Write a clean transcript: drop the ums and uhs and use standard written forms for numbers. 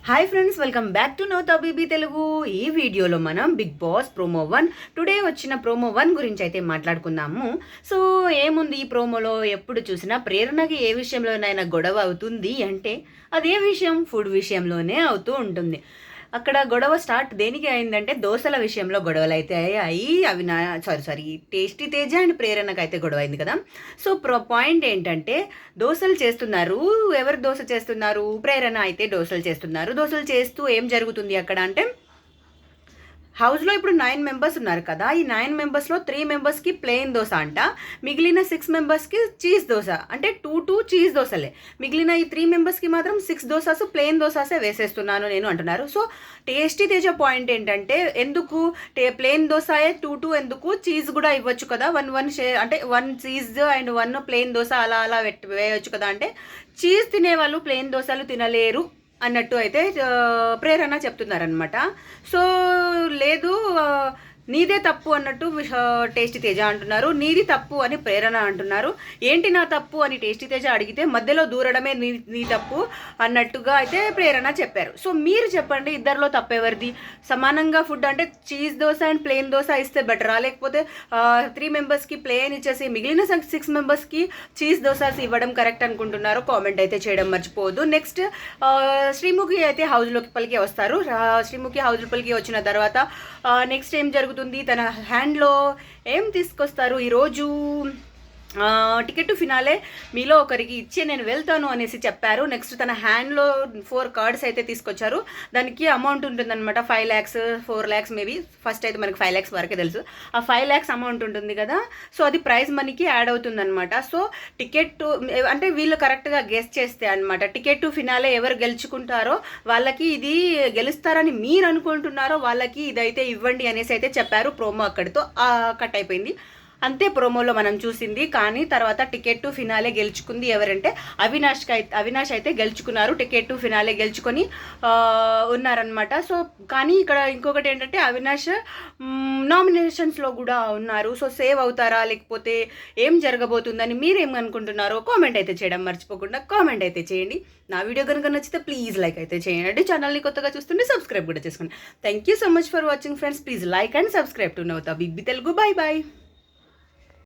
Hi friends, welcome back to Nauta BB Telugu. ఈ వీడియోలో మనం బిగ్ బాస్ ప్రోమో 1 టుడే వచ్చిన ప్రోమో 1 గురించి అయితే మాట్లాడుకుందాము. సో ఏముంది ఈ ప్రోమోలో? ఎప్పుడు చూసినా ప్రేరణకి ఏ విషయంలోనైనా గొడవ అవుతుంది అంటే అదే విషయం ఫుడ్ విషయంలోనే అవుతూ ఉంటుంది. అక్కడ గొడవ స్టార్ట్ దేనికి అయిందంటే దోశల విషయంలో గొడవలు అయితే అయ్యాయి. అవి సారీ టేస్టీ తేజ అండ్ ప్రేరణకు అయితే గొడవ అయింది కదా. సో పాయింట్ ఏంటంటే దోశలు చేస్తున్నారు. ఎవరు దోశ చేస్తున్నారు? ప్రేరణ అయితే దోశలు చేస్తున్నారు. దోశలు చేస్తూ ఏం జరుగుతుంది అక్కడ అంటే హౌస్లో ఇప్పుడు 9 మెంబర్స్ ఉన్నారు కదా. ఈ 9 మెంబర్స్లో 3 మెంబర్స్కి ప్లెయిన్ దోశ అంట, మిగిలిన 6 మెంబర్స్కి చీజ్ దోశ. అంటే 2 చీజ్ దోశలే. మిగిలిన ఈ 3 మెంబర్స్కి మాత్రం 6 దోసాస్ ప్లెయిన్ దోసాసే వేసేస్తున్నాను నేను అంటున్నారు. సో టేస్టీ తేజ పాయింట్ ఏంటంటే ఎందుకు ప్లెయిన్ దోశయే 2 ఎందుకు చీజ్ కూడా ఇవ్వచ్చు కదా, 1 షేర్ అంటే 1 చీజ్ అండ్ 1 ప్లెయిన్ దోశ అలా అలా వేయవచ్చు కదా. అంటే చీజ్ తినేవాళ్ళు ప్లెయిన్ దోశలు తినలేరు అన్నట్టు అయితే ప్రేరణ చెప్తున్నారనమాట. సో లేదు నీదే తప్పు అన్నట్టు టేస్టీ తేజ అంటున్నారు, నీది తప్పు అని ప్రేరణ అంటున్నారు. ఏంటి నా తప్పు అని టేస్టీ తేజ అడిగితే మధ్యలో దూరడమే నీ తప్పు అన్నట్టుగా అయితే ప్రేరణ చెప్పారు. సో మీరు చెప్పండి, ఇద్దరిలో తప్పెవరిది? సమానంగా ఫుడ్ అంటే cheese dosa and plain dosa ఇస్తే బెటరా, లేకపోతే 3 మెంబర్స్కి ప్లెయిన్ ఇచ్చేసి మిగిలిన 6 మెంబర్స్కి చీజ్ దోసాస్ ఇవ్వడం కరెక్ట్ అనుకుంటున్నారు? కామెంట్ అయితే చేయడం మర్చిపోవద్దు. నెక్స్ట్ శ్రీముఖి అయితే హౌస్ లోపలికి వస్తారు. శ్రీముఖి హౌస్ లోపలికి వచ్చిన తర్వాత నెక్స్ట్ ఏం జరుగుతుంది? తన హ్యాండ్లో ఏం తీసుకొస్తారు ఈరోజు? టికెట్ టు ఫినాలే మీలో ఒకరికి ఇచ్చి నేను వెళ్తాను అనేసి చెప్పారు. నెక్స్ట్ తన హ్యాండ్లో 4 కార్డ్స్ అయితే తీసుకొచ్చారు. దానికి అమౌంట్ ఉంటుందన్నమాట, 5 lakhs 4 lakhs మేబీ. ఫస్ట్ అయితే మనకి 5 lakhs వరకే తెలుసు. ఆ 5 lakhs అమౌంట్ ఉంటుంది కదా, సో అది ప్రైజ్ మనీకి యాడ్ అవుతుందన్నమాట. సో టికెట్ అంటే వీళ్ళు కరెక్ట్గా గెస్ చేస్తే అనమాట, టికెట్ టు ఫినాలే ఎవరు గెలుచుకుంటారో వాళ్ళకి ఇది గెలుస్తారని మీరు అనుకుంటున్నారో వాళ్ళకి ఇదైతే ఇవ్వండి అనేసి అయితే చెప్పారు. ప్రోమో అక్కడితో కట్ అయిపోయింది. అంతే ప్రోమోలో మనం చూసింది. కానీ తర్వాత టికెట్ టు ఫినాలే గెలుచుకుంది ఎవరంటే అవినాష్ అయితే గెలుచుకున్నారు. టికెట్ టు ఫినాలే గెలుచుకొని ఉన్నారనమాట. సో కానీ ఇక్కడ ఇంకొకటి ఏంటంటే అవినాష్ నామినేషన్స్లో కూడా ఉన్నారు. సో సేవ్ అవుతారా లేకపోతే ఏం జరగబోతుందని మీరేమనుకుంటున్నారో కామెంట్ అయితే చేయడం మర్చిపోకుండా కామెంట్ అయితే చేయండి. నా వీడియో కనుక నచ్చితే ప్లీజ్ లైక్ అయితే చేయండి. ఛానల్ని కొత్తగా చూస్తుంటే సబ్స్క్రైబ్ కూడా చేసుకోండి. Thank you so much for watching friends. Please like and subscribe to Nauta BB Telugu. Bye bye.